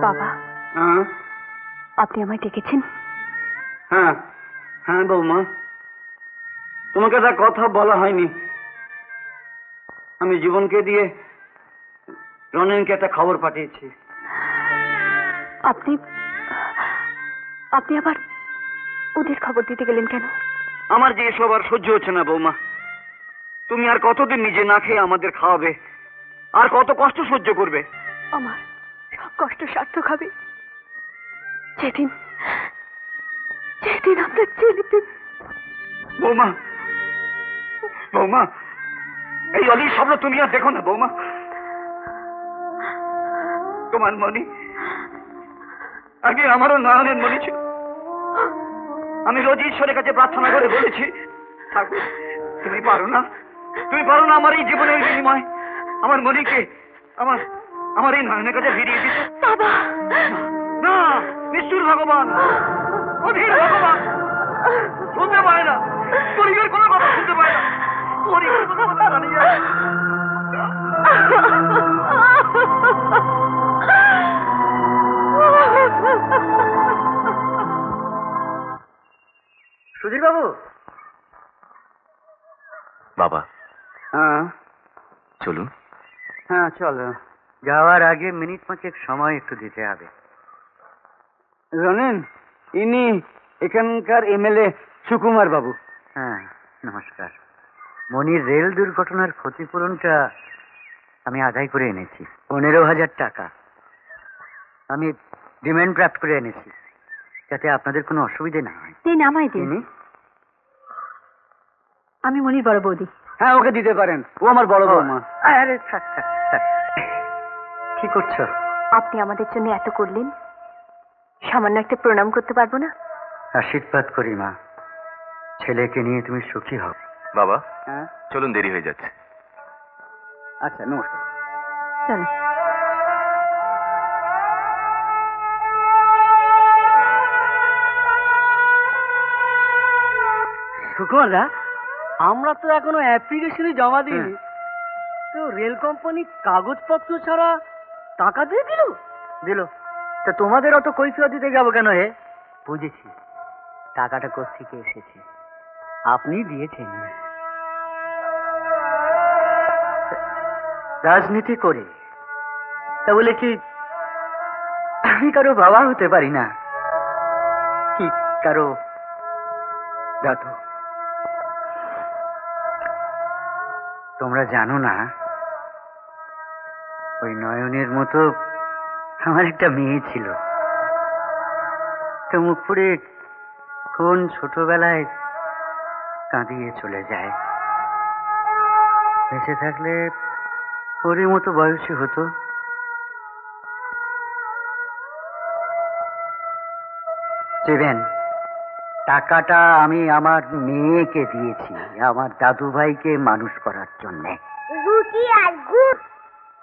বাবা, আপনি আমায় ডেকেছেন? হ্যাঁ হ্যাঁ বৌমা, তোমাকে একটা কথা বলা হয়নি। আমি জীবনকে দিয়ে রনিনকে একটা খবর পাঠিয়েছি। আপনি আপনি আবার ওদের খবর দিতে গেলেন কেন? আমার যে এসব আর সহ্য হচ্ছে না বৌমা। তুমি আর কতদিন নিজে না খেয়ে আমাদের খাওয়াবে, আর কত কষ্ট সহ্য করবে? আমার সব কষ্ট সার্থক হবে যেদিন যেদিন আপনার ছেলে। বৌমা, বৌমা, এই অলির স্বপ্ন তুমি আর দেখো না বৌমা। তোমার মনি আগে আমারও নয়নের মনি ছিল। আমি রোজ ঈশ্বরের কাছে প্রার্থনা করে বলেছি, ঠাকুর তুমি পারো না, তুমি পারো না আমার এই জীবনের বিনিময় আমার মনিকে আমার আমার এই নয়নের কাছে ফিরিয়ে দিতে। বাবা না, নিষ্ঠুর ভগবান, অধীর ভগবান শুনতে পায় না, গরিবের কোনো কথা শুনতে পায় না। গরিবের কোনো কথা জানিয়ে সুধীর বাবু। বাবা, হ্যাঁ চলুন। হ্যাঁ চলো। যাওয়ার আগে মিনিট 5 সময় একটু দিতে হবে। রনেন, ইনি এখানকার এমএলএ সুকুমার বাবু। হ্যাঁ, নমস্কার। মনির রেল দুর্ঘটনার ক্ষতিপূরণটা আমি আদায় করে এনেছি, 15,000 টাকা। আমি ডিমান্ড ড্রাফট করে এনেছি, যাতে আপনাদের কোনো অসুবিধে না হয়। দিন, আমায় দিন। আমি মনির বড় বৌদি। হ্যাঁ, ওকে দিতে পারেন, ও আমার বড় বৌমা। আরে থাক থাক থাক। কি করছো? আপনি আমাদের জন্য এত করলেন, সামান্য একটা প্রণাম করতে পারবো না? আশীর্বাদ করি মা, ছেলেকে নিয়ে তুমি সুখী হও। বাবা, হ্যাঁ চলুন, দেরি হয়ে যাচ্ছে। আচ্ছা, নমস্কার। চলো। সুকুমারদা, আমরা তো এখনো অ্যাপ্লিকেশনই জমা দিইনি, তো রেল কোম্পানি কাগজপত্র ছাড়া টাকা দিয়ে দিল তা তোমাদের অত কৈফিয়ত দিতে যাবো কেন? হে, বুঝেছি, টাকাটা কোত্থেকে এসেছে। আপনি দিয়েছেন। রাজনীতি করে তা বলে কি আমি কারো বাবা হতে পারি না? কি কারো দাদু? তোমরা জানো না, ওই নয়নের মতো আমার একটা মেয়ে ছিল। তো মুখ পুড়ে কোন ছোটবেলায় কাঁদিয়ে চলে যায়। বেঁচে থাকলে ওরই মতো বয়সী হতো। দেবেন, টাকাটা আমি আমার মেয়েকে দিয়েছি, আমার দাদু ভাইকে মানুষ করার জন্যে। রুটি আর গুড়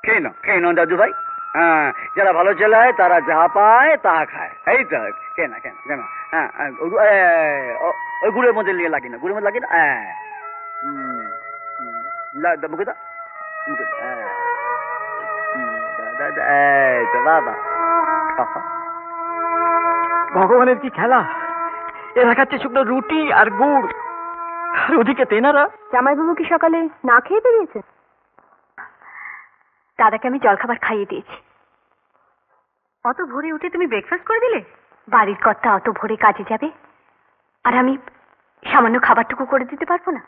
খেয়ে নাও দাদু ভাই। হ্যাঁ, যারা ভালো ছেলে তারা যা পায় তা খায়। এই তো কেন কেন কেন। হ্যাঁ, ওই গুড়ের মধ্যে নিয়ে লাগি না, গুড়ের মধ্যে লাগি না। হ্যাঁ, মুখে দা, মুখে দা। এই তো বাবা, ভগবানের কি খেলা! এরা খাচ্ছে শুকনো রুটি আর গুড়, আর ওদিকে তেনারা। জামাইবাবু কি সকালে না খেয়ে বেরিয়েছে? দাদাকে আমি জলখাবার খাইয়ে দিয়েছি। অত ভোরে উঠে তুমি ব্রেকফাস্ট করে দিলে? বাড়ির কর্তা অত ভোরে কাজে যাবে, আর আমি সামান্য খাবারটুকু করে দিতে পারবো না?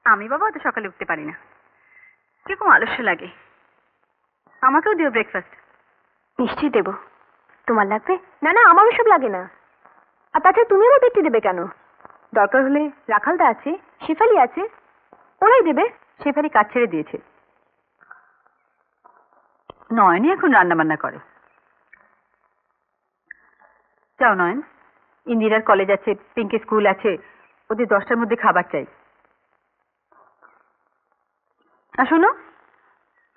আমি বাবা অত সকালে উঠতে পারি না, কিরকম আলস্য লাগে। আমাকেও দিও ব্রেকফাস্ট। নিশ্চয়ই দেব। তোমার লাগবে? না না, আমার ওসব লাগে না। আর তাছাড়া তুমি আমার পেটে দেবে কেন? দরকার হলে রাখালদা আছে, শেফালি আছে, ওরাই দেবে। শেফালি কাজ ছেড়ে দিয়েছে। নয়নই এখন রান্না বান্না করে। যাও নয়ন, ইন্দিরার কলেজ আছে, পিঙ্কি স্কুল আছে, ওদের 10টার মধ্যে খাবার চাই। আর শোনো,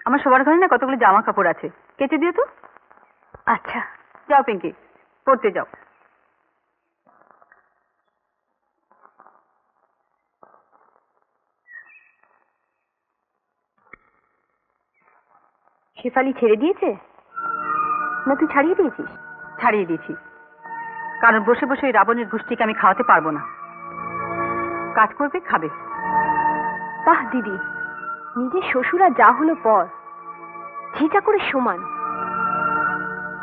আমার সবার ঘরে না কতগুলো জামা কাপড় আছে, কেচে দিও তো। আচ্ছা, যাও পিঙ্কি, পড়তে যাও। শেফালি ছেড়ে দিয়েছে? না তুই ছাড়িয়ে দিয়েছিস? ছাড়িয়ে দিয়েছি, কারণ বসে বসে ওই রাবণের গোষ্ঠীকে আমি খাওয়াতে পারবো না। কাজ করবে, খাবে। বাহ দিদি, নিজের শ্বশুরা যা হলো পর, ঝিটা করে সমান।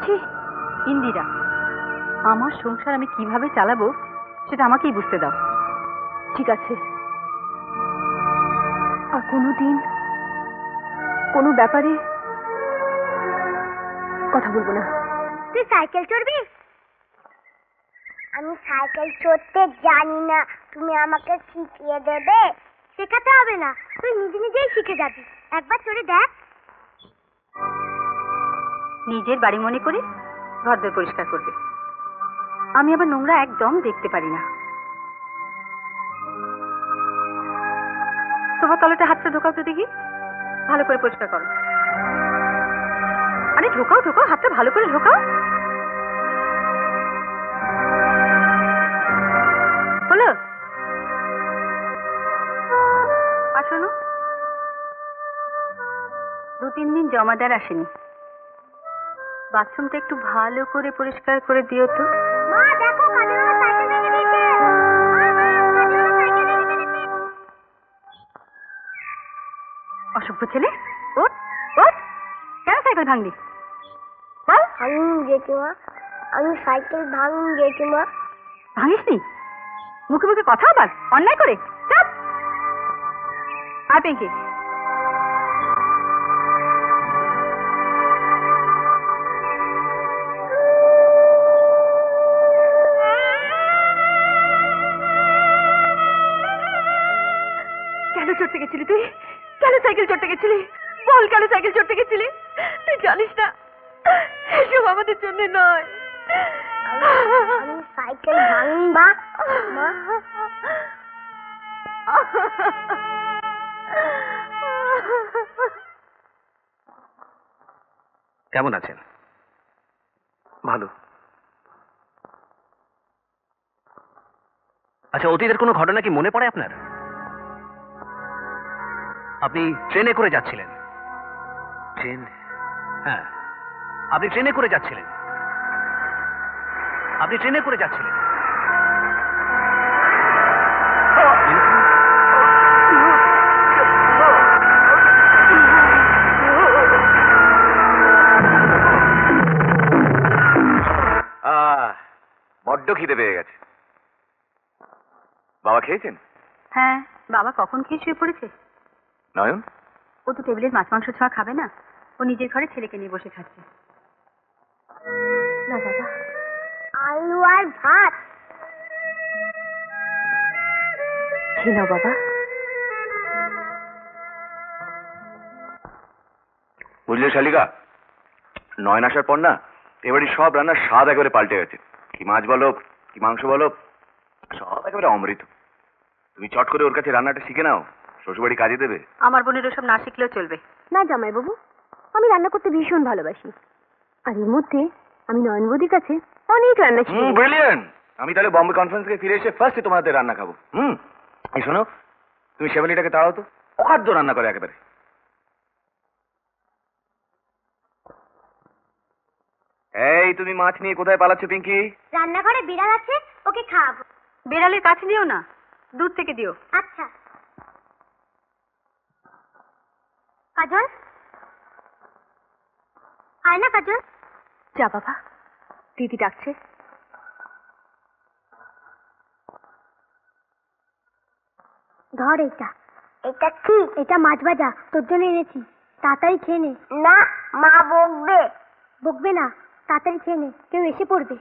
ছি, ইন্দিরা, আমার সংসার আমি কিভাবে চালাবো সেটা আমাকেই বুঝতে দাও। ঠিক আছে, আর কোনোদিন কোনো ব্যাপারে কথা বলবো না। তুই সাইকেল চড়বি? আমি সাইকেল চড়তে জানি না, তুমি আমাকে শিখিয়ে দেবে? শেখাতে হবে না, তুই নিজে নিজেই শিখে যাবি। একবার চড়ে দেখ। নিজের বাড়ি মনে করে ঘরদোর পরিষ্কার করবে। আমি আবার নোংরা একদম দেখতে পারি না। সোফার তলাটা হাতটা ঢোকাও তো দেখি, ভালো করে পরিষ্কার করো। আরে ঢোকাও ঢোকাও, হাতটা ভালো করে ঢোকাও। হলো? আর শোনো, 2-3 দিন জমাদার আসেনি, বাথরুমটা একটু ভালো করে পরিষ্কার করে দিও তো। মা দেখো, কাজল আমার সাইকেল ভেঙে দিয়েছে। মা, কাজল আমার সাইকেল ভেঙে দিয়েছে। অসভ্য ছেলে, ওঠ ওঠ, কেন সাইকেল ভাঙলি বল? ভাঙুন জেঠিমা, আমি সাইকেল ভাঙুন জেঠিমা। ভাঙিসনি? মুখে মুখে কথা আবার অন্যায় করে। চাপ। আর পিঙ্কি, কেন চড়তে গেছিলি তুই? কেন সাইকেল চড়তে গেছিলি? বল, কেন সাইকেল চড়তে গেছিলি? তুই জানিস না এসব আমাদের জন্য নয়। আমি সাইকেল ভাঙবা মা। কেমন আছেন? ভালো। আচ্ছা, অতীতের কোনো ঘটনা কি মনে পড়ে আপনার? আপনি ট্রেনে করে যাচ্ছিলেন। ট্রেন? হ্যাঁ, আপনি ট্রেনে করে যাচ্ছিলেন। আপনি ট্রেনে করে যাচ্ছিলেন। বড্ড খিদে পেয়ে গেছে। বাবা খেয়েছেন? হ্যাঁ, বাবা কখন খেয়ে শুয়ে পড়েছে। নয়ন? ও তো টেবিলের মাছ মাংস ছাড়া খাবে না, ও নিজের ঘরে ছেলেকে নিয়ে বসে খাচ্ছে। না বাবা, আলু আর ভাত। খেয়ে নাও বাবা। বুঝলে শালিকা, নয়ন আসার পর না এবারে সব রান্নার স্বাদ একেবারে পাল্টে গেছে। কি মাছ বলো, কি মাংস বলো, সব একেবারে অমৃত। তুমি চট করে ওর কাছে রান্নাটা শিখে নাও, শ্বশুরবাড়ি কাজে দেবে। আমার বোনের ওসব না শিখলেও চলবে। না জামাই বাবু, আমি রান্না করতে ভীষণ ভালোবাসি, আর এর মধ্যে আমি নয়ন বৌদির কাছে অনেক রান্না শিখি। ব্রিলিয়ান্ট। আমি তাহলে বম্বে কনফারেন্স থেকে ফিরে এসে ফার্স্টে তোমাদের রান্না খাবো। এই শোনো, তুমি শেফালিটাকে তাড়াও তো, অখাদ্য রান্না করে একেবারে। এই তুমি মাছ নিয়ে কোথায় পালাচ্ছ পিঙ্কি? রান্নাঘরে বিড়াল আছে, ওকে খাওয়াবো। বেড়ালের কাছে দিও না, দূর থেকে দিও। আচ্ছা। কাজল, আয় না কাজল। যা বাবা, দিদি ডাকছে। ধর এটা। এটা কি? এটা মাছ ভাজা, তোর জন্য এনেছি, তাড়াতাড়ি খেয়ে নে। না, মা বকবে। বকবে না, তাড়াতাড়ি খেয়ে নে, কেউ এসে পড়বে।